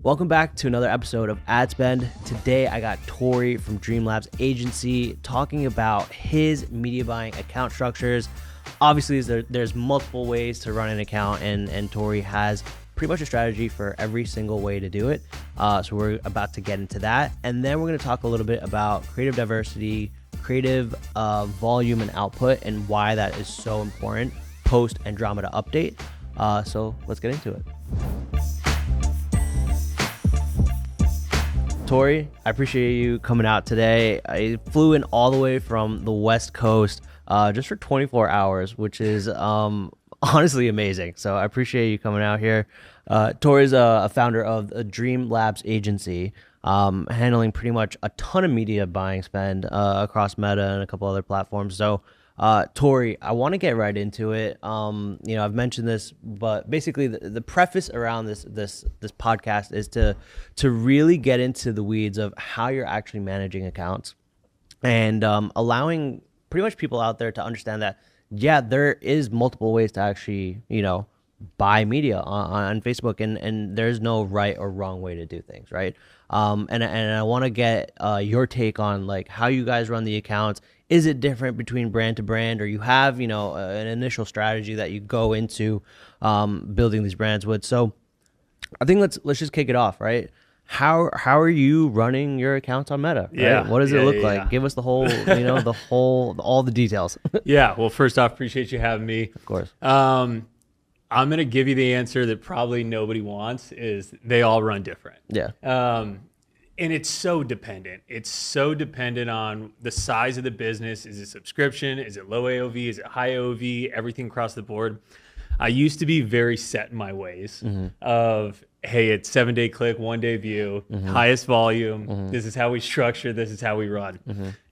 Welcome back to another episode of Ad Spend. Today I got Torii from DREAMLABS Agency talking about his media buying account structures. Obviously, there's multiple ways to run an account, and Torii has pretty much a strategy for every single way to do it. So we're about to get into that. And then we're going to talk a little bit about creative diversity, creative volume and output, and why that is so important post Andromeda update. So let's get into it. Torii, I appreciate you coming out today. I flew in all the way from the West Coast just for 24 hours, which is honestly amazing. So I appreciate you coming out here. Torii's a founder of the DREAMLABS Agency, handling pretty much a ton of media buying spend across Meta and a couple other platforms. So Torii, I want to get right into it. I've mentioned this, but basically the preface around this podcast is to really get into the weeds of how you're actually managing accounts and allowing pretty much people out there to understand that, yeah, there is multiple ways to actually, buy media on Facebook, and there's no right or wrong way to do things, right? And I want to get your take on like how you guys run the accounts. Is it different between brand to brand, or you have, an initial strategy that you go into building these brands with? So I think let's just kick it off, right? How are you running your accounts on Meta? Right? Yeah. What does it look like? Give us the whole, all the details. Yeah. Well, first off, appreciate you having me. Of course. I'm going to give you the answer that probably nobody wants is they all run different. Yeah. And it's so dependent. It's so dependent on the size of the business. Is it subscription? Is it low AOV? Is it high AOV? Everything across the board. I used to be very set in my ways of, hey, it's 7-day click, 1-day view, highest volume. This is how we structure. This is how we run.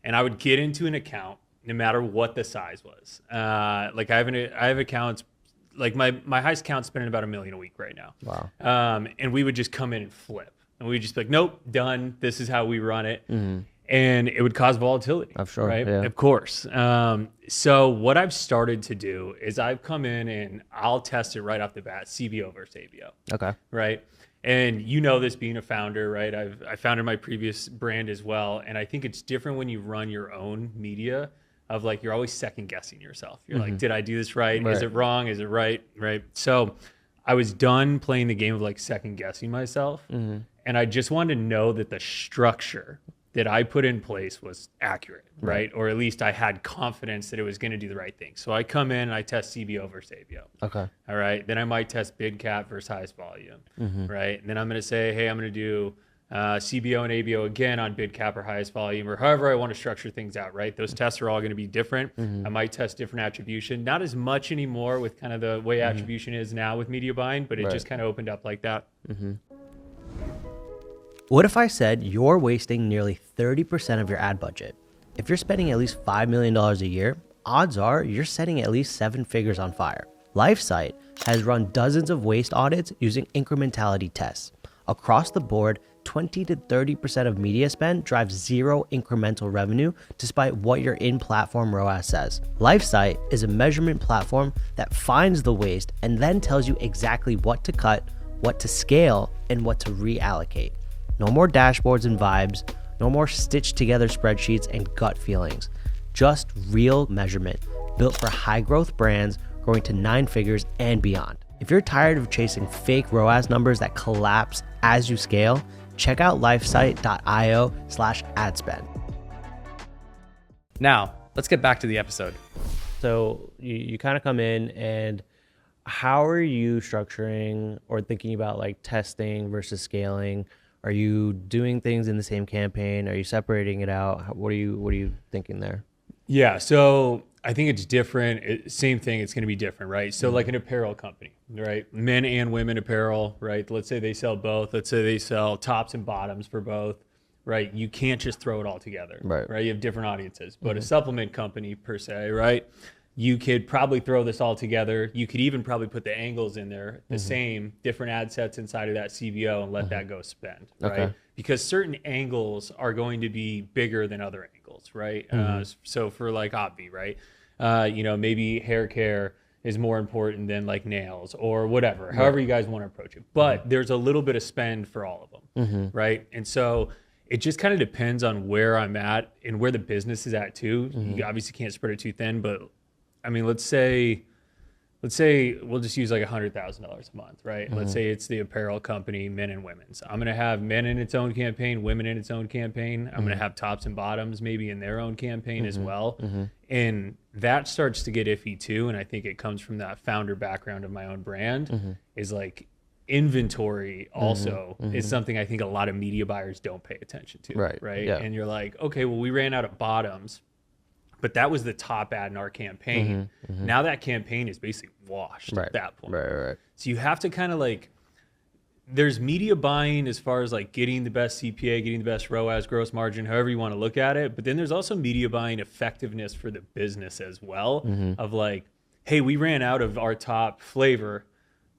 And I would get into an account no matter what the size was. Like I have accounts, like my highest account's spending about $1 million a week right now. Wow. And we would just come in and flip. And we'd just be like, nope, done. This is how we run it. And it would cause volatility. I'm sure. Right? Yeah. Of course. So what I've started to do is I've come in and I'll test it right off the bat, CBO versus ABO. Okay. Right. And this being a founder, right? I founded my previous brand as well. And I think it's different when you run your own media of like, you're always second guessing yourself. You're like, did I do this right? Is it wrong? Is it right? Right. So I was done playing the game of like second guessing myself. And I just wanted to know that the structure that I put in place was accurate, right? Or at least I had confidence that it was going to do the right thing. So I come in and I test CBO versus ABO. Okay. All right. Then I might test bid cap versus highest volume, right? And then I'm going to say, hey, I'm going to do CBO and ABO again on bid cap or highest volume, or however I want to structure things out, right? Those tests are all going to be different. I might test different attribution, not as much anymore with kind of the way attribution is now with media buying, but it just kind of opened up like that. What if I said you're wasting nearly 30% of your ad budget? If you're spending at least $5 million a year, odds are you're setting at least 7 figures on fire. Lifesight has run dozens of waste audits using incrementality tests. Across the board, 20 to 30% of media spend drives zero incremental revenue despite what your in-platform ROAS says. Lifesight is a measurement platform that finds the waste and then tells you exactly what to cut, what to scale, and what to reallocate. No more dashboards and vibes, no more stitched together spreadsheets and gut feelings. Just real measurement built for high growth brands growing to 9 figures and beyond. If you're tired of chasing fake ROAS numbers that collapse as you scale, check out lifesight.io/adspend. Now, let's get back to the episode. So you kind of come in, and how are you structuring or thinking about like testing versus scaling? Are you doing things in the same campaign? Are you separating it out? What are you thinking there? Yeah, so I think it's different. Same thing, it's going to be different, right? So like an apparel company, right? Men and women apparel, right? Let's say they sell both. Let's say they sell tops and bottoms for both, right? You can't just throw it all together, right? You have different audiences. But a supplement company per se, right? You could probably throw this all together. You could even probably put the angles in there, the same, different ad sets inside of that CBO and let that go spend, right? Because certain angles are going to be bigger than other angles, right? So for like Obvi, right? Maybe hair care is more important than like nails or whatever, however you guys want to approach it. But there's a little bit of spend for all of them, right? And so it just kind of depends on where I'm at and where the business is at too. You obviously can't spread it too thin, but I mean, let's say we'll just use like $100,000 a month, right? Let's say it's the apparel company, men and women's. I'm going to have men in its own campaign, women in its own campaign. I'm going to have tops and bottoms maybe in their own campaign as well. And that starts to get iffy too. And I think it comes from that founder background of my own brand is like inventory also is something I think a lot of media buyers don't pay attention to. Right. Yeah. And you're like, okay, well, we ran out of bottoms, but that was the top ad in our campaign. Now that campaign is basically washed at that point. Right. So you have to kind of like, there's media buying as far as like getting the best CPA, getting the best ROAS, gross margin, however you want to look at it. But then there's also media buying effectiveness for the business as well of like, hey, we ran out of our top flavor,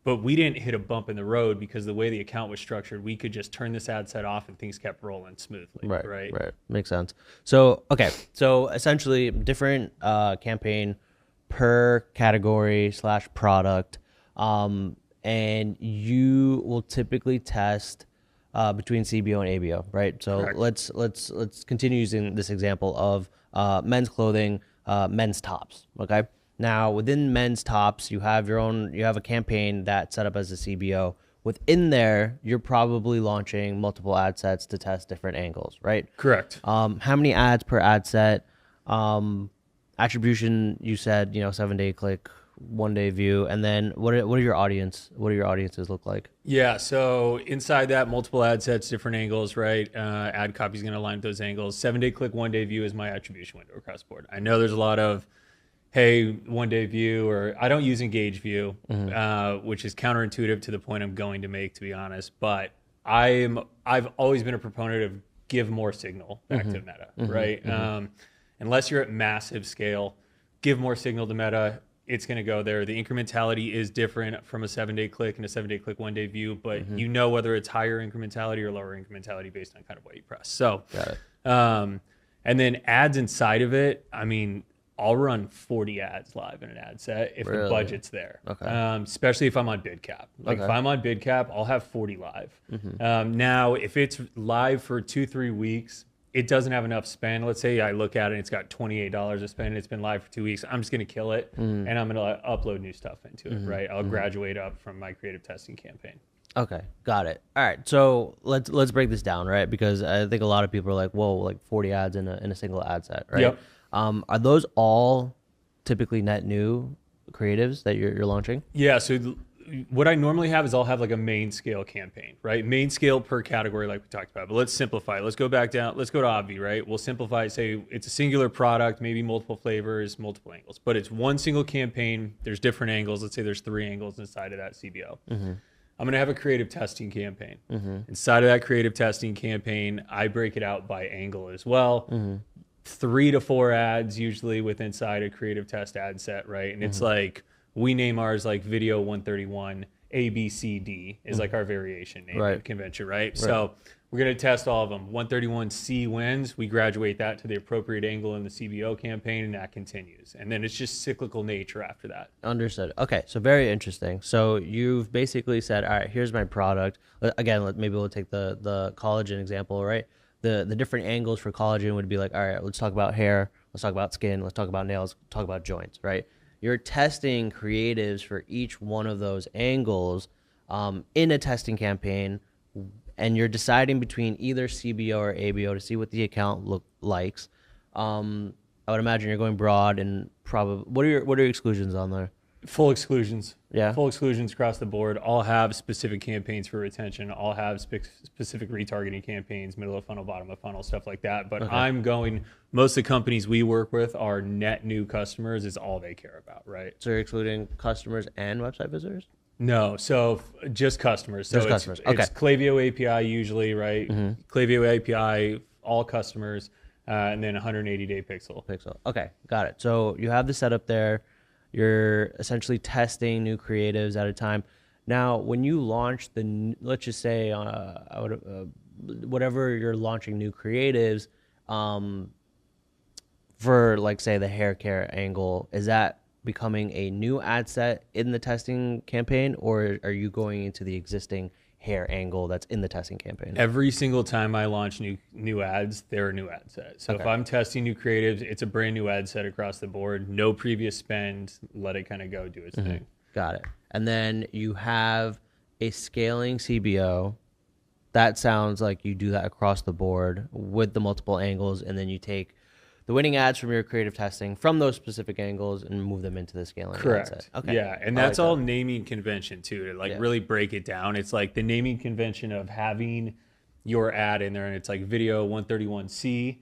but we didn't hit a bump in the road because the way the account was structured, we could just turn this ad set off and things kept rolling smoothly. Right. Makes sense. So, okay. So essentially different campaign per category / product. And you will typically test between CBO and ABO, right? So Correct. let's continue using this example of men's clothing, men's tops, okay? Now, within men's tops, you have a campaign that's set up as a CBO. Within there, you're probably launching multiple ad sets to test different angles, right? Correct. How many ads per ad set? Attribution, you said, 7-day click, 1-day view, and then what are your audiences look like? Yeah, so inside that, multiple ad sets, different angles, right? Ad copy is going to align with those angles. 7-day click, 1-day view is my attribution window across the board. I know there's a lot of, hey, 1-day view, or I don't use engage view, which is counterintuitive to the point I'm going to make, to be honest. But I've always been a proponent of give more signal back to Meta, right? Unless you're at massive scale, give more signal to Meta. It's going to go there. The incrementality is different from a 7-day click and a 7-day click, 1-day view, but you know whether it's higher incrementality or lower incrementality based on kind of what you press. So, and then ads inside of it, I mean, I'll run 40 ads live in an ad set if the budget's there. Especially if I'm on bid cap. Like if I'm on bid cap, I'll have 40 live. Now, if it's live for 2-3 weeks, it doesn't have enough spend. Let's say I look at it and it's got $28 to spend and it's been live for 2 weeks. I'm just going to kill it and I'm going to upload new stuff into it, right? I'll graduate up from my creative testing campaign. Okay, got it. All right, so let's break this down, right? Because I think a lot of people are like, whoa, like 40 ads in a single ad set, right? Yep. Are those all typically net new creatives that you're launching? Yeah, so what I normally have is I'll have like a main scale campaign, right? Main scale per category like we talked about, but let's simplify. Let's go back down. Let's go to Obvi, right? We'll simplify it, say it's a singular product, maybe multiple flavors, multiple angles, but it's one single campaign. There's different angles. Let's say there's 3 angles inside of that CBO. I'm going to have a creative testing campaign. Inside of that creative testing campaign, I break it out by angle as well. 3 to 4 ads usually with inside a creative test ad set, right? And it's like, we name ours like video 131 ABCD is like our variation name convention, right? So we're going to test all of them. 131C wins. We graduate that to the appropriate angle in the CBO campaign, and that continues. And then it's just cyclical nature after that. Understood. Okay, so very interesting. So you've basically said, all right, here's my product. Again, maybe we'll take the collagen example, right? The different angles for collagen would be like, all right, let's talk about hair, let's talk about skin, let's talk about nails, talk about joints, right? You're testing creatives for each one of those angles in a testing campaign, and you're deciding between either CBO or ABO to see what the account likes. I would imagine you're going broad and probably what are your exclusions on there? Full exclusions. Yeah. Full exclusions across the board. All have specific campaigns for retention. All have specific retargeting campaigns, middle of funnel, bottom of funnel, stuff like that. But most of the companies we work with are net new customers is all they care about, right? So you're excluding customers and website visitors? No, so just customers. So just customers. Okay. It's Klaviyo API usually, right? Klaviyo API, all customers, and then 180-day pixel. Okay, got it. So you have the setup there. You're essentially testing new creatives at a time. Now, when you launch let's just say, whatever you're launching new creatives, for like say the hair care angle, is that becoming a new ad set in the testing campaign, or are you going into the existing hair angle that's in the testing campaign? Every single time I launch new ads, they're a new ad set. So if I'm testing new creatives, it's a brand new ad set across the board. No previous spend. Let it kind of go do its thing. Got it. And then you have a scaling CBO. That sounds like you do that across the board with the multiple angles, and then you take the winning ads from your creative testing from those specific angles and move them into the scaling. Correct. Ad set. Okay. Yeah, and that's all naming convention too, to like really break it down. It's like the naming convention of having your ad in there, and it's like video 131C,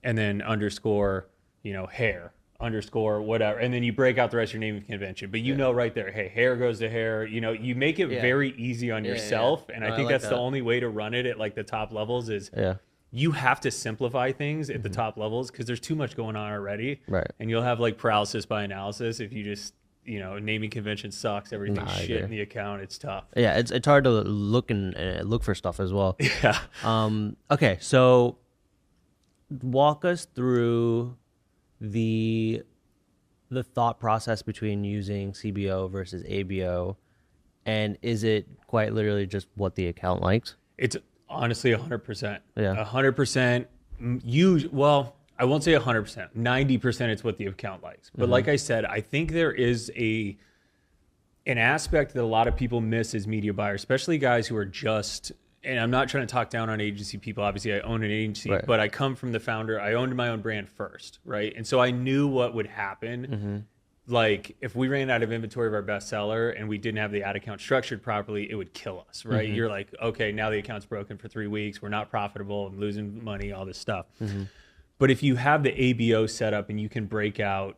and then underscore, hair, underscore whatever, and then you break out the rest of your naming convention. But you know right there, hey, hair goes to hair. You make it very easy on yourself, and I think that's the only way to run it at like the top levels is you have to simplify things at the top levels because there's too much going on already. Right. And you'll have like paralysis by analysis if you just, naming convention sucks, everything's shit in the account. It's tough. Yeah, it's hard to look for stuff as well. Yeah. Okay, so walk us through the thought process between using CBO versus ABO, and is it quite literally just what the account likes? It's honestly 100%. Yeah. 100%. Well, I won't say 100%. 90% it's what the account likes. But like I said, I think there is an aspect that a lot of people miss as media buyers, especially guys who are just, and I'm not trying to talk down on agency people. Obviously, I own an agency, but I come from the founder. I owned my own brand first, right? And so I knew what would happen. Like if we ran out of inventory of our bestseller and we didn't have the ad account structured properly, it would kill us, right? You're like, okay, now the account's broken for 3 weeks. We're not profitable. I'm losing money, all this stuff. But if you have the ABO set up and you can break out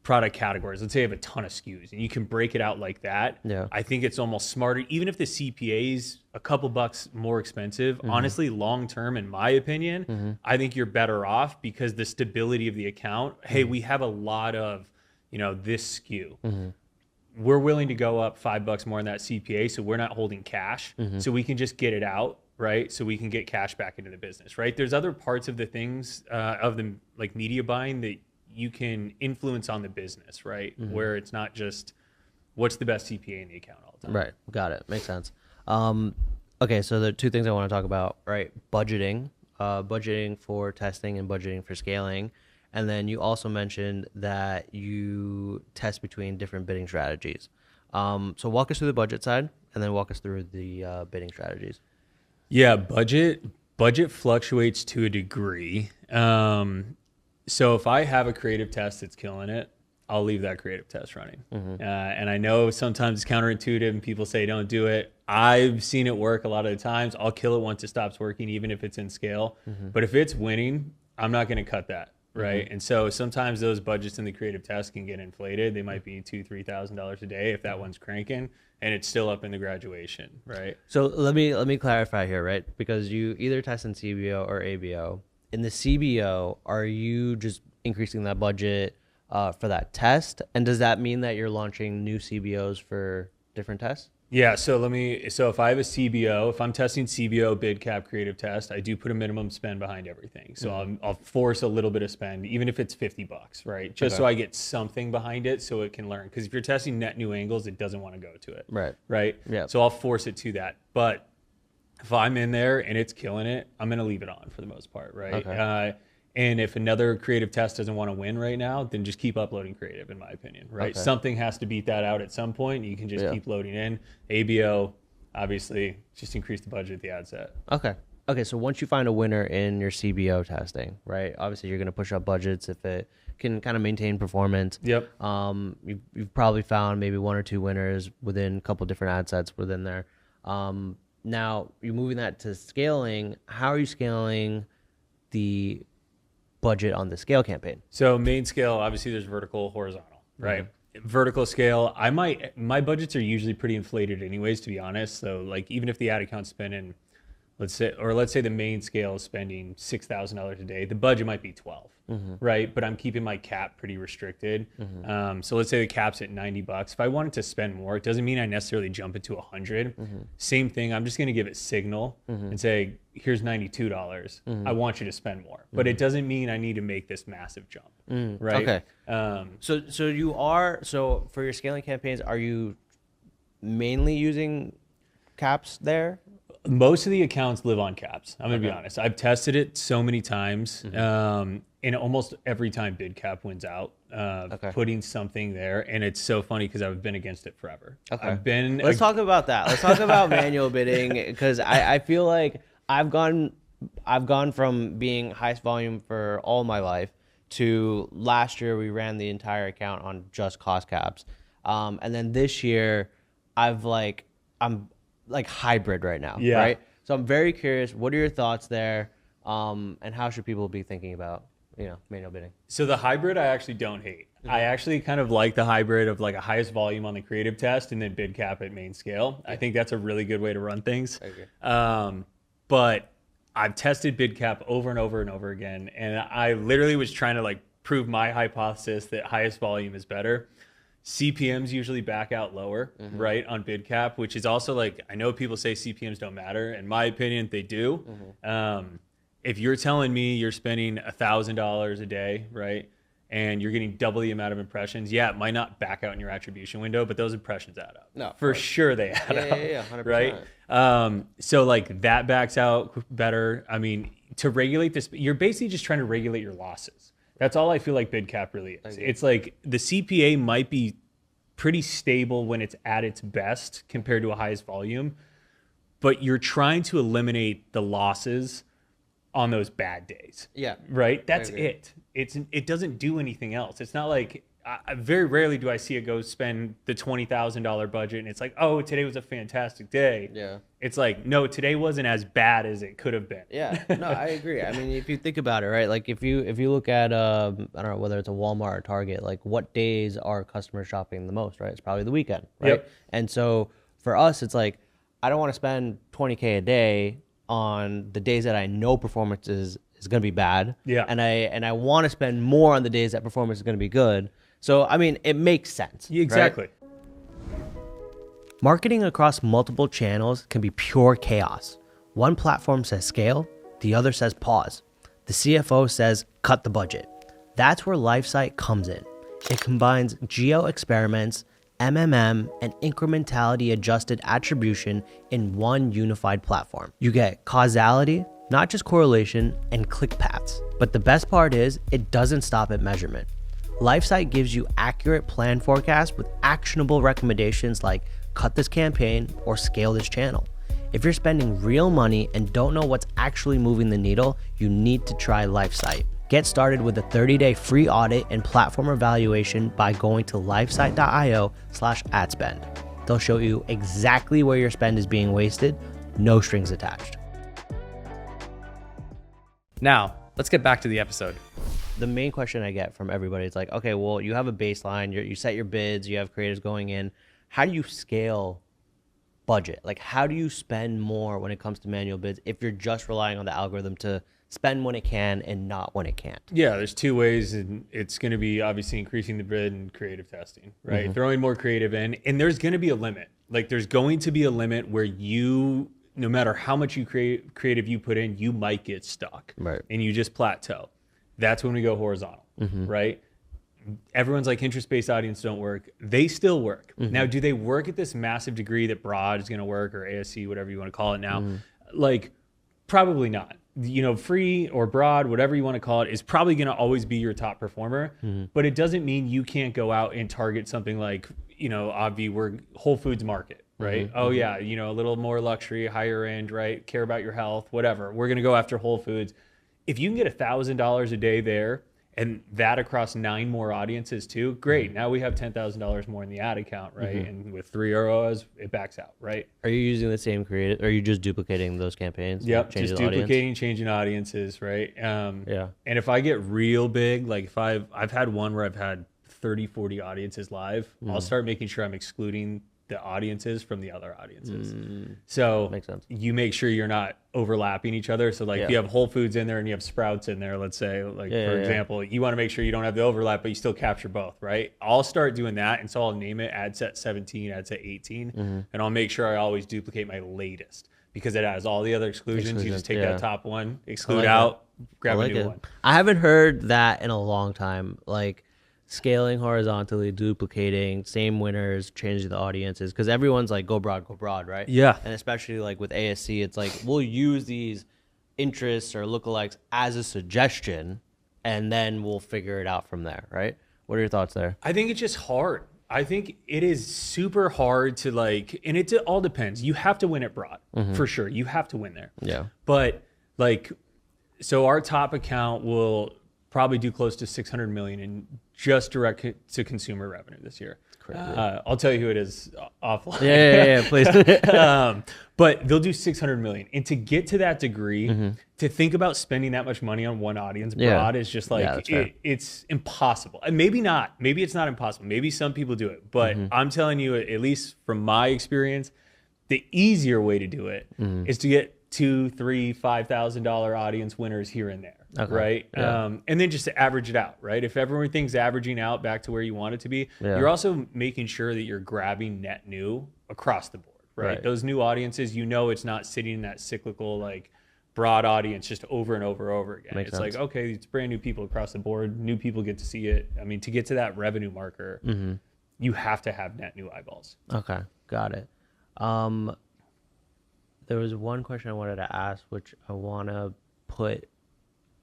product categories, let's say you have a ton of SKUs and you can break it out like that, I think it's almost smarter. Even if the CPA is a couple bucks more expensive, honestly, long-term, in my opinion, I think you're better off because the stability of the account, hey, we have a lot of, this SKU. We're willing to go up $5 more in that CPA, so we're not holding cash, so we can just get it out, right? So we can get cash back into the business, right? There's other parts of the things of the like media buying that you can influence on the business, right? Where it's not just what's the best CPA in the account all the time. Right. Got it. Makes sense. Okay, so the two things I want to talk about, right? Budgeting for testing and budgeting for scaling. And then you also mentioned that you test between different bidding strategies. So walk us through the budget side and then walk us through the bidding strategies. Yeah, budget fluctuates to a degree. So if I have a creative test that's killing it, I'll leave that creative test running. And I know sometimes it's counterintuitive and people say don't do it. I've seen it work a lot of the times. I'll kill it once it stops working, even if it's in scale. But if it's winning, I'm not going to cut that. Right. And so sometimes those budgets in the creative test can get inflated. They might be $2,000-$3,000 a day if that one's cranking and it's still up in the graduation. Right. So let me clarify here, right? Because you either test in CBO or ABO. In the CBO, are you just increasing that budget for that test? And does that mean that you're launching new CBOs for different tests? Yeah, so if I have a CBO, if I'm testing CBO bid cap creative test, I do put a minimum spend behind everything. So I'll force a little bit of spend, even if it's $50, right? Just so I get something behind it so it can learn. Because if you're testing net new angles, it doesn't want to go to it. Right? Yeah. So I'll force it to that. But if I'm in there and it's killing it, I'm going to leave it on for the most part, right? And if another creative test doesn't want to win right now, then just keep uploading creative, in my opinion, right? Something has to beat that out at some point. You can just keep loading in. ABO, obviously, just increase the budget of the ad set. Okay, so once you find a winner in your CBO testing, right? Obviously, you're going to push up budgets if it can kind of maintain performance. Yep. You've probably found maybe one or two winners within a couple different ad sets within there. Now, you're moving that to scaling. How are you scaling the budget on the scale campaign? So main scale, obviously there's vertical, horizontal, right? Vertical scale, my budgets are usually pretty inflated anyways, to be honest. So like even if the ad account's spending let's say the main scale is spending $6,000 a day. The budget might be 12, right? But I'm keeping my cap pretty restricted. So let's say the cap's at $90. If I wanted to spend more, it doesn't mean I necessarily jump it to 100. Same thing. I'm just going to give it signal and say, here's $92. I want you to spend more, but it doesn't mean I need to make this massive jump, right? Okay. So for your scaling campaigns, are you mainly using caps there? Most of the accounts live on caps. I'm going to be honest. I've tested it so many times. And almost every time bid cap wins out, putting something there. And it's so funny because I've been against it forever. Let's talk about that. Let's talk about manual bidding, because I feel like I've gone from being highest volume for all my life to last year we ran the entire account on just cost caps. And then this year I'm like hybrid right now, right? So I'm very curious, what are your thoughts there? And how should people be thinking about, manual bidding? So the hybrid, I actually don't hate. I actually kind of like the hybrid of like a highest volume on the creative test and then bid cap at main scale. I think that's a really good way to run things. But I've tested bid cap over and over and over again. And I literally was trying to like prove my hypothesis that highest volume is better. CPMs usually back out lower, right, on bid cap, which is also like, I know people say CPMs don't matter. In my opinion, they do. If you're telling me you're spending $1,000 a day, right, and you're getting double the amount of impressions, it might not back out in your attribution window, but those impressions add up. No, for sure they add up. Yeah, 100%. Right? So like that backs out better. I mean, to regulate this, you're basically just trying to regulate your losses. That's all I feel like bid cap really is. It's like the CPA might be pretty stable when it's at its best compared to a highest volume, but you're trying to eliminate the losses on those bad days. Yeah. Right? That's it. It doesn't do anything else. It's not like, very rarely do I see it go spend the $20,000 budget and it's like, oh, today was a fantastic day. Yeah. It's like, no, today wasn't as bad as it could have been. Yeah, no, I agree. I mean, if you think about it, right? Like if you look at, I don't know, whether it's a Walmart or Target, like what days are customers shopping the most, right? It's probably the weekend, right? Yep. And so for us, it's like, I don't want to spend $20K a day on the days that I know performance is going to be bad. Yeah. And I want to spend more on the days that performance is going to be good. So, I mean, it makes sense. Exactly. Right? Marketing across multiple channels can be pure chaos. One platform says scale, the other says pause. The CFO says cut the budget. That's where Lifesight comes in. It combines geo experiments, MMM, and incrementality adjusted attribution in one unified platform. You get causality, not just correlation, and click paths. But the best part is it doesn't stop at measurement. Lifesight gives you accurate plan forecasts with actionable recommendations like cut this campaign or scale this channel. If you're spending real money and don't know what's actually moving the needle, you need to try Lifesight. Get started with a 30-day free audit and platform evaluation by going to lifesight.io/adspend. They'll show you exactly where your spend is being wasted, no strings attached. Now, let's get back to the episode. The main question I get from everybody is like, okay, well, you have a baseline, you set your bids, you have creatives going in. How do you scale budget? Like, how do you spend more when it comes to manual bids if you're just relying on the algorithm to spend when it can and not when it can't? Yeah, there's two ways, and it's going to be obviously increasing the bid and creative testing, right? Throwing more creative in, and there's going to be a limit. Like, there's going to be a limit where you, no matter how much creative you put in, you might get stuck, right? And you just plateau. That's when we go horizontal, right? Everyone's like, interest-based audience don't work. They still work. Now, do they work at this massive degree that broad is going to work, or ASC, whatever you want to call it now? Like, probably not. You know, free or broad, whatever you want to call it, is probably going to always be your top performer. But it doesn't mean you can't go out and target something like, you know, Obvi, we're Whole Foods market, right? Oh yeah, you know, a little more luxury, higher end, right? Care about your health, whatever. We're going to go after Whole Foods. If you can get $1,000 a day there, and that across 9 more audiences too, great. Now we have $10,000 more in the ad account, right? And with 3 ROAS, it backs out, right? Are you using the same creative? Or are you just duplicating those campaigns? Yep, just duplicating, changing audiences, right? Yeah. And if I get real big, like if I've had one where I've had 30, 40 audiences live, I'll start making sure I'm excluding the audiences from the other audiences. So Makes sense. you make sure you're not overlapping each other. So like Yeah. if you have Whole Foods in there and you have Sprouts in there, let's say, like for example, you want to make sure you don't have the overlap, but you still capture both, right? I'll start doing that. And so I'll name it ad set 17, ad set 18, and I'll make sure I always duplicate my latest because it has all the other exclusions. You just take that top one, exclude like out, grab a new it. one. I haven't heard that in a long time. Like scaling horizontally, duplicating, same winners, changing the audiences, because everyone's like go broad, right? Yeah. And especially like with ASC, it's like we'll use these interests or lookalikes as a suggestion, and then we'll figure it out from there, right? What are your thoughts there? I think it's just hard. I think it is super hard to like, and it all depends. You have to win at broad for sure. You have to win there. Yeah. But like, so our top account will probably do close to 600 million in just direct to consumer revenue this year. I'll tell you who it is offline. Yeah, please. But they'll do 600 million. And to get to that degree, to think about spending that much money on one audience broad is just like, it's impossible. And maybe not. Maybe it's not impossible. Maybe some people do it. But I'm telling you, at least from my experience, the easier way to do it is to get $2,000, $3,000, $5,000 audience winners here and there. Right. Yeah. And then just to average it out, right? If everything's averaging out back to where you want it to be, you're also making sure that you're grabbing net new across the board, right? Those new audiences, it's not sitting in that cyclical, like broad audience just over and over again. Makes it's sense. like, okay, it's brand new people across the board. New people get to see it. I mean, to get to that revenue marker, you have to have net new eyeballs. Okay, got it. There was one question I wanted to ask, which I want to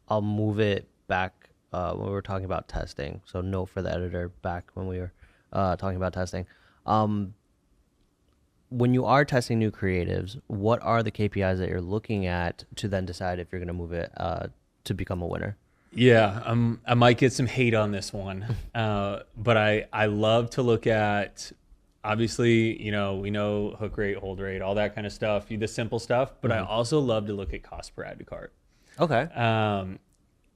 I'll move it back when we were talking about testing. So note for the editor back when we were talking about testing. When you are testing new creatives, what are the KPIs that you're looking at to then decide if you're going to move it to become a winner? Yeah, I might get some hate on this one, but I love to look at, obviously, we know hook rate, hold rate, all that kind of stuff, the simple stuff, but I also love to look at cost per add to cart. Okay.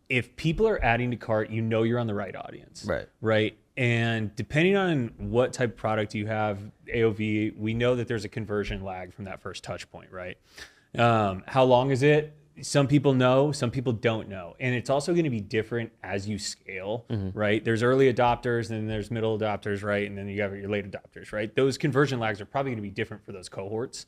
If people are adding to cart, you're on the right audience. Right. And depending on what type of product you have, AOV, we know that there's a conversion lag from that first touch point, right? How long is it? Some people know, some people don't know. And it's also going to be different as you scale, right? There's early adopters, and then there's middle adopters, right? And then you have your late adopters, right? Those conversion lags are probably going to be different for those cohorts.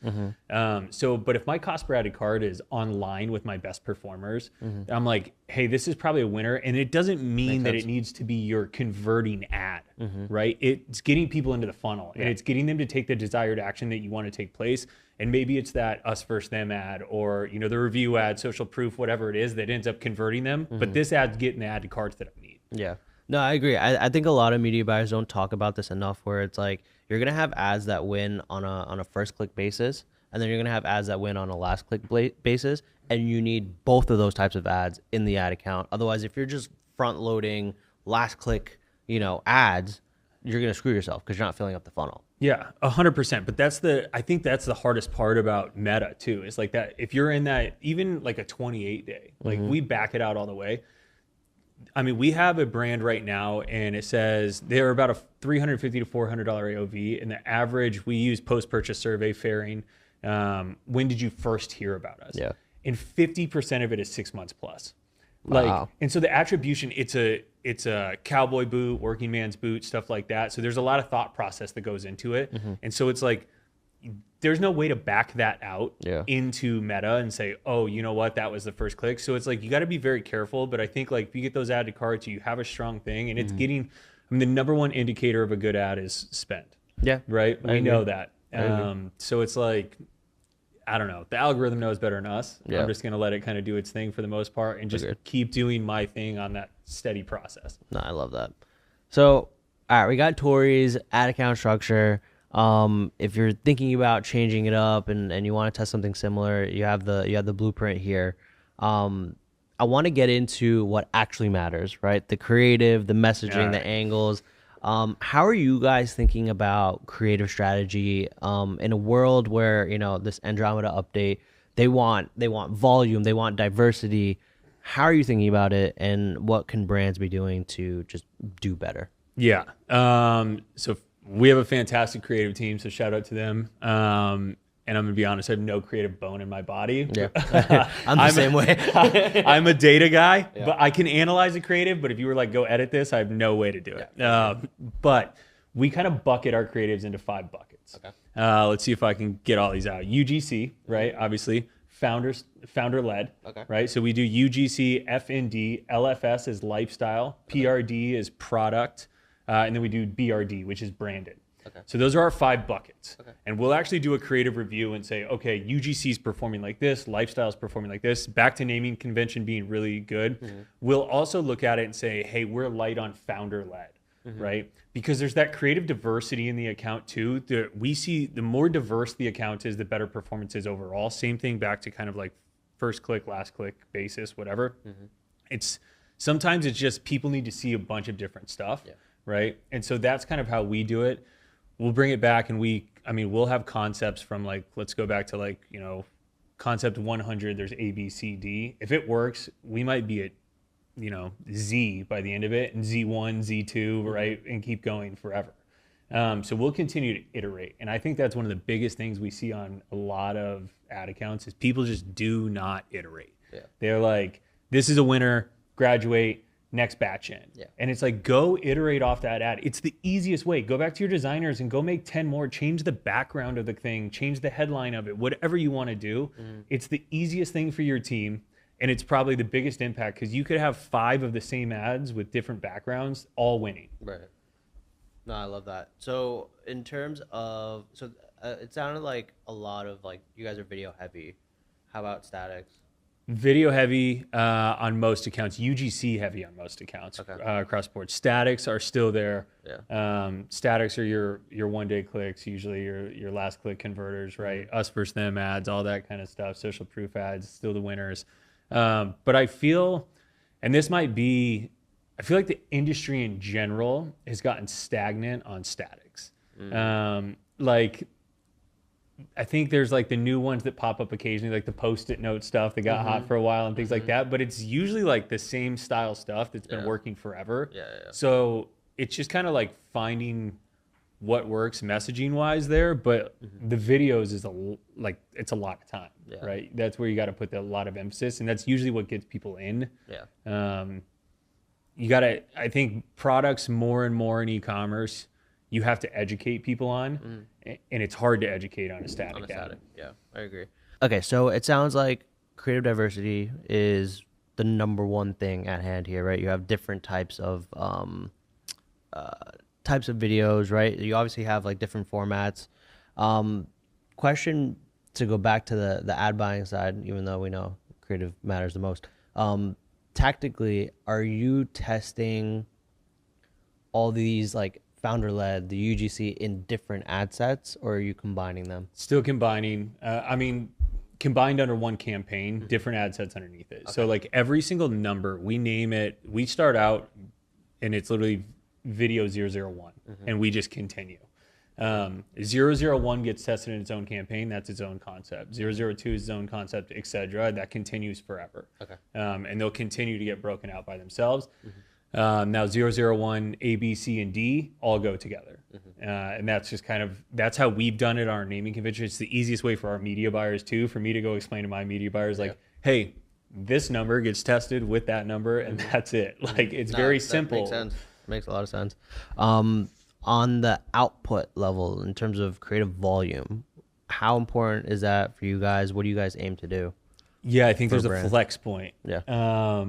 But if my cost per added cart is online with my best performers, I'm like, hey, this is probably a winner. And it doesn't mean that it needs to be your converting ad, right? It's getting people into the funnel, and it's getting them to take the desired action that you want to take place. And maybe it's that us versus them ad, or the review ad, social proof, whatever it is that ends up converting them. But this ad's getting the add to carts that I need. Yeah. No, I agree. I think a lot of media buyers don't talk about this enough, where it's like you're gonna have ads that win on a first click basis, and then you're gonna have ads that win on a last click basis, and you need both of those types of ads in the ad account. Otherwise, if you're just front loading last click, ads, you're gonna screw yourself because you're not filling up the funnel. Yeah, 100%. But I think that's the hardest part about Meta too. Is like that if you're in that, even like a 28 day, like we back it out all the way. I mean, we have a brand right now, and it says they're about a $350 to $400 AOV, and the average, we use post-purchase survey fairing. When did you first hear about us? Yeah. And 50% of it is 6 months plus. Wow. And so the attribution, it's a cowboy boot, working man's boot, stuff like that. So there's a lot of thought process that goes into it. And so it's like, there's no way to back that out into Meta and say, oh, you know what, that was the first click. So it's like, you got to be very careful. But I think like if you get those add to carts, you have a strong thing, and it's getting, the number one indicator of a good ad is spend. Yeah. Right. We know that. So it's like, I don't know. The algorithm knows better than us. Yeah. I'm just going to let it kind of do its thing for the most part, and just keep doing my thing on that steady process. No, I love that. So, all right, we got Tori's ad account structure. If you're thinking about changing it up and you want to test something similar, you have the blueprint here. I want to get into what actually matters, right? The creative, the messaging, the angles. How are you guys thinking about creative strategy in a world where this Andromeda update, they want volume, they want diversity? How are you thinking about it, and what can brands be doing to just do better? Yeah. So We have a fantastic creative team, so shout out to them. And I'm gonna be honest, I have no creative bone in my body. Yeah. I'm the same way. I'm a data guy, but I can analyze a creative. But if you were like, go edit this, I have no way to do it. But we kind of bucket our creatives into 5 buckets. Okay. Let's see if I can get all these out. UGC, right? Obviously, founder led. Okay. Right. So we do UGC, FND, LFS is lifestyle, PRD is product, and then we do BRD, which is branded. Okay. So those are our 5 buckets. Okay. And we'll actually do a creative review and say, okay, UGC is performing like this, lifestyle is performing like this, back to naming convention being really good. We'll also look at it and say, hey, we're light on founder led, right? Because there's that creative diversity in the account too. We see the more diverse the account is, the better performance is overall. Same thing back to kind of like first click, last click basis, whatever. Sometimes it's just people need to see a bunch of different stuff, right? And so that's kind of how we do it. We'll bring it back and we'll have concepts from like, let's go back to like, concept 100, there's A, B, C, D. If it works, we might be at, Z by the end of it, and Z1, Z2, right? And keep going forever. So we'll continue to iterate. And I think that's one of the biggest things we see on a lot of ad accounts is people just do not iterate. Yeah. They're like, this is a winner, graduate, next batch in. Yeah. And it's like, go iterate off that ad. It's the easiest way. Go back to your designers and go make 10 more, change the background of the thing, change the headline of it, whatever you want to do. It's the easiest thing for your team. And it's probably the biggest impact because you could have 5 of the same ads with different backgrounds, all winning. Right. No, I love that. So in terms of, it sounded like a lot of like, you guys are video heavy. How about statics? Video heavy on most accounts, UGC heavy on most accounts across the board. Statics are still there. Yeah. Statics are your one-day clicks, usually your last click converters, right? Us versus them ads, all that kind of stuff. Social proof ads, still the winners. But I feel, and this might be, I feel like the industry in general has gotten stagnant on statics. I think there's like the new ones that pop up occasionally, like the Post-it note stuff that got hot for a while and things like that. But it's usually like the same style stuff that's been working forever. Yeah. So it's just kind of like finding what works messaging wise there. But the videos is it's a lot of time, right? That's where you got to put a lot of emphasis. And that's usually what gets people in. Yeah. You got to, I think products more and more in e-commerce, you have to educate people on, and it's hard to educate on a static ad. Yeah, I agree. Okay, so it sounds like creative diversity is the number one thing at hand here, right? You have different types of videos, right? You obviously have like different formats. Question to go back to the ad buying side, even though we know creative matters the most. Tactically, are you testing all these like founder-led, the UGC in different ad sets, or are you combining them? Still combining. Combined under one campaign, different ad sets underneath it. Okay. So like every single number, we name it. We start out, and it's literally video 001, and we just continue. 001 gets tested in its own campaign. That's its own concept. 002 is its own concept, etc. That continues forever. Okay. And they'll continue to get broken out by themselves. Now 001, A, B, C, and D all go together. And that's just that's how we've done it on our naming convention. It's the easiest way for our media buyers too, for me to go explain to my media buyers like, hey, this number gets tested with that number and that's it. Like it's very simple. Makes sense. Makes a lot of sense. On the output level, in terms of creative volume, how important is that for you guys? What do you guys aim to do? Yeah, I think there's a flex point. Yeah.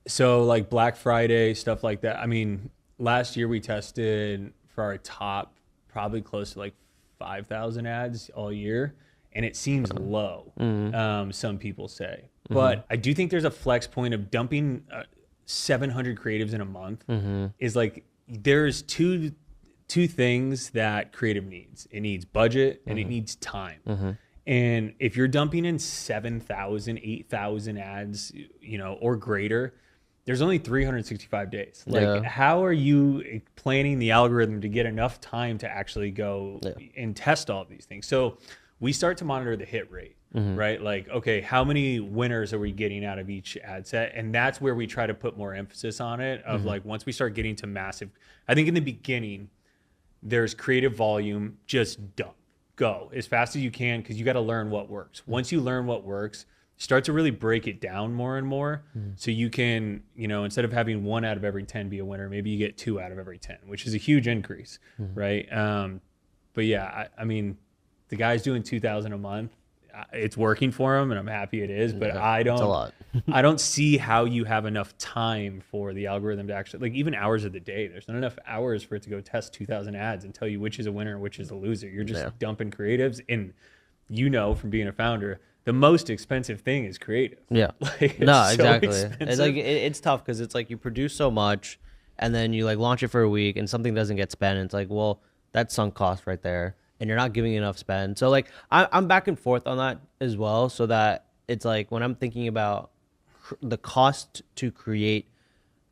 So like Black Friday, stuff like that. I mean, last year we tested for our top probably close to like 5,000 ads all year. And it seems low, some people say. But I do think there's a flex point of dumping 700 creatives in a month is like, there's two things that creative needs. It needs budget and it needs time. And if you're dumping in 7,000, 8,000 ads, or greater, there's only 365 days. Like, how are you planning the algorithm to get enough time to actually go and test all of these things? So we start to monitor the hit rate, right? Like, okay, how many winners are we getting out of each ad set? And that's where we try to put more emphasis on it of like, once we start getting to massive, I think in the beginning, there's creative volume, just dump. Go as fast as you can because you got to learn what works. Once you learn what works, start to really break it down more and more. So you can, instead of having 1 out of every 10 be a winner, maybe you get 2 out of every 10, which is a huge increase, right? But yeah, I mean, the guy's doing 2,000 a month. It's working for him and I'm happy it is, but I It's a lot. I don't see how you have enough time for the algorithm to actually, like, even hours of the day, there's not enough hours for it to go test 2,000 ads and tell you which is a winner and which is a loser. You're just dumping creatives. And from being a founder, the most expensive thing is creative. Yeah. Like, No, so exactly. expensive. It's like it's tough because it's like you produce so much and then you like launch it for a week and something doesn't get spent. And it's like, well, that's sunk cost right there. And you're not giving enough spend. So like I'm back and forth on that as well. So that it's like when I'm thinking about the cost to create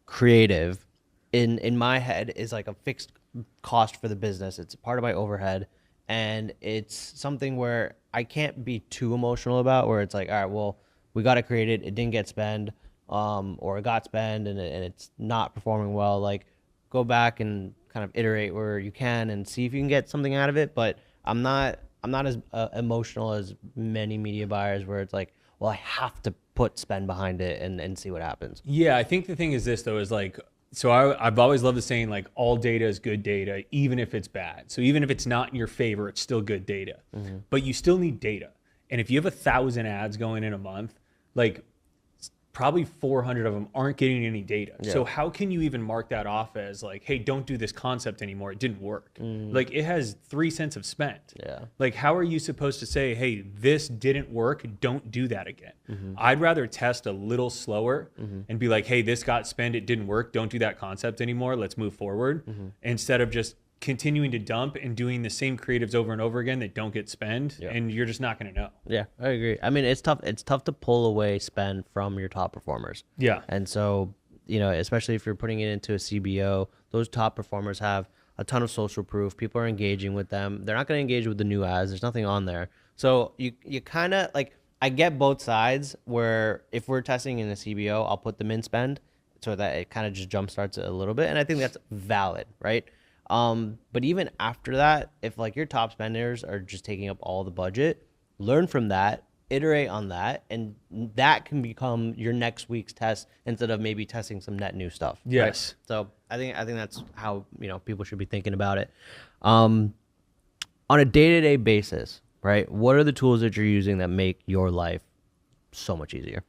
creative in my head is like a fixed cost for the business. It's part of my overhead. And it's something where I can't be too emotional about where it's like, all right, well, we got to create it. It didn't get spend or it got spend and it's not performing well. Like go back and kind of iterate where you can and see if you can get something out of it. But I'm not as emotional as many media buyers where it's like, well, I have to put spend behind it and see what happens. Yeah, I think the thing is this though, is like, so I've always loved the saying like all data is good data, even if it's bad. So even if it's not in your favor, it's still good data, but you still need data. And if you have 1,000 ads going in a month, like probably 400 of them aren't getting any data. Yeah. So how can you even mark that off as like, hey, don't do this concept anymore. It didn't work. Like it has 3 cents of spend. Yeah. Like how are you supposed to say, hey, this didn't work. Don't do that again. I'd rather test a little slower and be like, hey, this got spent. It didn't work. Don't do that concept anymore. Let's move forward. Instead of just continuing to dump and doing the same creatives over and over again that don't get spend, and you're just not going to know. Yeah, I agree. I mean, it's tough. It's tough to pull away spend from your top performers. Yeah. And so, especially if you're putting it into a CBO, those top performers have a ton of social proof. People are engaging with them. They're not going to engage with the new ads. There's nothing on there. So you kind of like, I get both sides where if we're testing in a CBO, I'll put them in spend so that it kind of just jumpstarts it a little bit. And I think that's valid, right? But even after that, if like your top spenders are just taking up all the budget, learn from that, iterate on that, and that can become your next week's test instead of maybe testing some net new stuff. Yes. Right? So I think that's how, people should be thinking about it. On a day-to-day basis, right? What are the tools that you're using that make your life so much easier?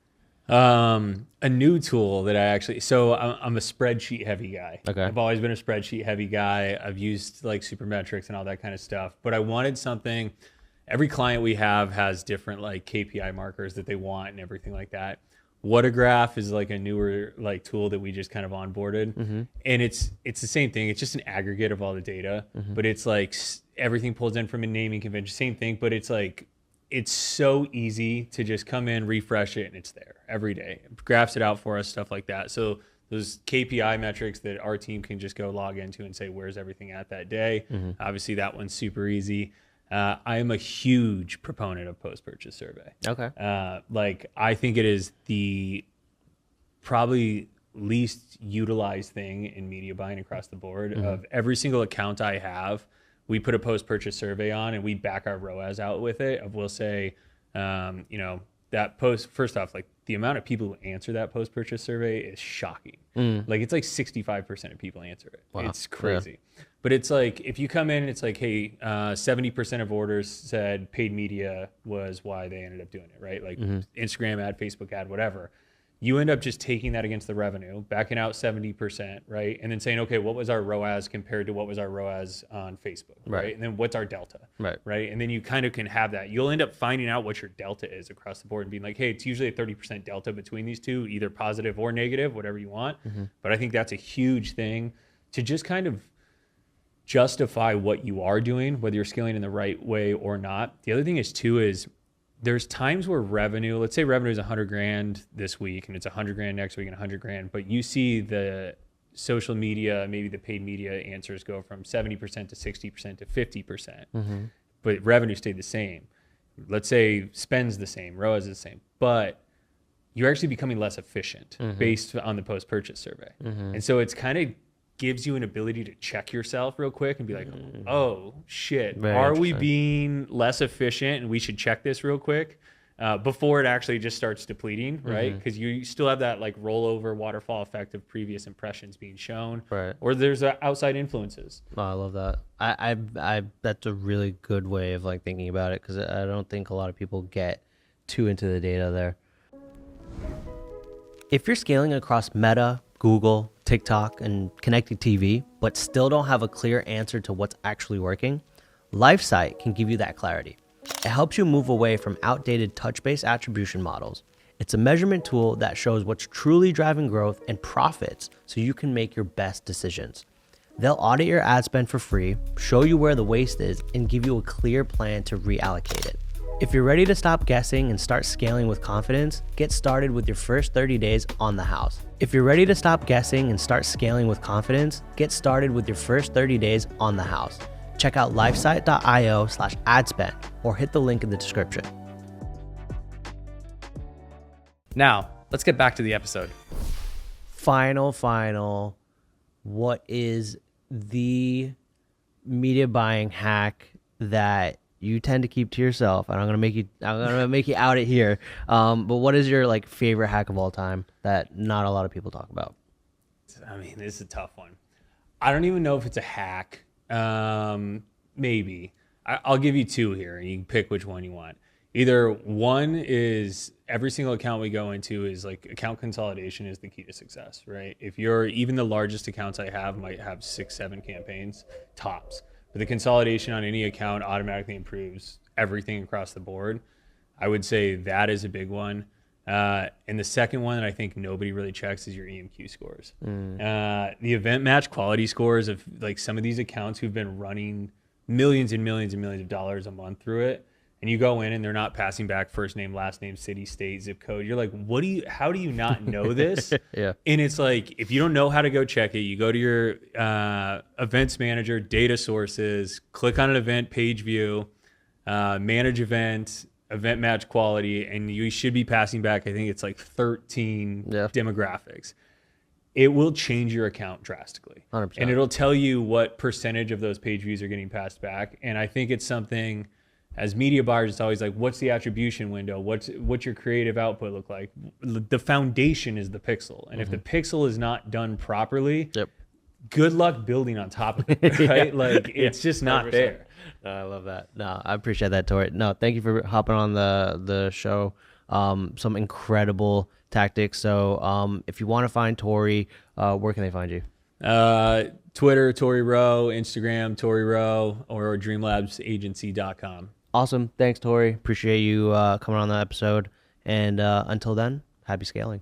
A new tool that I'm a spreadsheet heavy guy. Okay. I've always been a spreadsheet heavy guy. I've used like Supermetrics and all that kind of stuff, but I wanted something. Every client we have has different like KPI markers that they want and everything like that. Whatagraph is like a newer like tool that we just kind of onboarded, and it's the same thing. It's just an aggregate of all the data, but it's like everything pulls in from a naming convention, same thing, but it's like, it's so easy to just come in, refresh it, and it's there every day. It graphs it out for us, stuff like that. So those KPI metrics that our team can just go log into and say, where's everything at that day? Obviously, that one's super easy. I am a huge proponent of post-purchase survey. Okay. Like, I think it is the probably least utilized thing in media buying across the board. Of every single account I have, we put a post-purchase survey on and we back our ROAS out with it. We'll say, that post, first off, like the amount of people who answer that post-purchase survey is shocking. Like it's like 65% of people answer it. Wow. It's crazy. But it's like, if you come in and it's like, hey, 70% of orders said paid media was why they ended up doing it, right? Like Instagram ad, Facebook ad, whatever. You end up just taking that against the revenue, backing out 70%, right? And then saying, okay, what was our ROAS compared to what was our ROAS on Facebook, right? And then what's our delta, right? And then you kind of can have that. You'll end up finding out what your delta is across the board and being like, hey, it's usually a 30% delta between these two, either positive or negative, whatever you want. But I think that's a huge thing to just kind of justify what you are doing, whether you're scaling in the right way or not. The other thing is too is, there's times where revenue, let's say revenue is 100 grand this week and it's 100 grand next week and 100 grand, but you see the social media, maybe the paid media answers go from 70% to 60% to 50%, but revenue stayed the same. Let's say spend's the same, ROAS is the same, but you're actually becoming less efficient based on the post-purchase survey. And so it's kind of gives you an ability to check yourself real quick and be like, oh shit, Very are we interesting. being less efficient and we should check this real quick before it actually just starts depleting, right? Because you still have that like rollover waterfall effect of previous impressions being shown, Right. or there's outside influences. Oh, I love that. I that's a really good way of like thinking about it, because I don't think a lot of people get too into the data there. If you're scaling across Meta, Google, TikTok, and connected TV, but still don't have a clear answer to what's actually working, Lifesight can give you that clarity. It helps you move away from outdated touch-based attribution models. It's a measurement tool that shows what's truly driving growth and profits so you can make your best decisions. They'll audit your ad spend for free, show you where the waste is, and give you a clear plan to reallocate it. If you're ready to stop guessing and start scaling with confidence, get started with your first 30 days on the house. If you're ready to stop guessing and start scaling with confidence, get started with your first 30 days on the house. Check out lifesight.io/adspend or hit the link in the description. Now, let's get back to the episode. Final. What is the media buying hack that you tend to keep to yourself? And I'm gonna make you out it here. But what is your like favorite hack of all time that not a lot of people talk about? I mean, this is a tough one. I don't even know if it's a hack. Maybe. I'll give you two here, and you can pick which one you want. Either one is every single account we go into is like account consolidation is the key to success, right? If you're even the largest accounts I have might have 6-7 campaigns tops, but the consolidation on any account automatically improves everything across the board. I would say that is a big one. And the second one that I think nobody really checks is your EMQ scores. The event match quality scores of like some of these accounts who've been running millions and millions and millions of dollars a month through it. And you go in and they're not passing back first name, last name, city, state, zip code. You're like, how do you not know this? Yeah. And it's like, if you don't know how to go check it, you go to your events manager, data sources, click on an event page view, manage event match quality, and you should be passing back, I think it's like 13 demographics. It will change your account drastically. 100%. And it'll tell you what percentage of those page views are getting passed back. And I think it's something, as media buyers, it's always like, what's the attribution window? What's your creative output look like? The foundation is the pixel. And if the pixel is not done properly, good luck building on top of it, right? Like, it's just not 100%. there. I love that. No, I appreciate that, Torii. No, thank you for hopping on the show. Some incredible tactics. So if you want to find Torii, where can they find you? Twitter, Torii Rowe, Instagram, Torii Rowe, or DREAMLABSAgency.com. Awesome. Thanks, Torii. Appreciate you coming on the episode. And until then, happy scaling.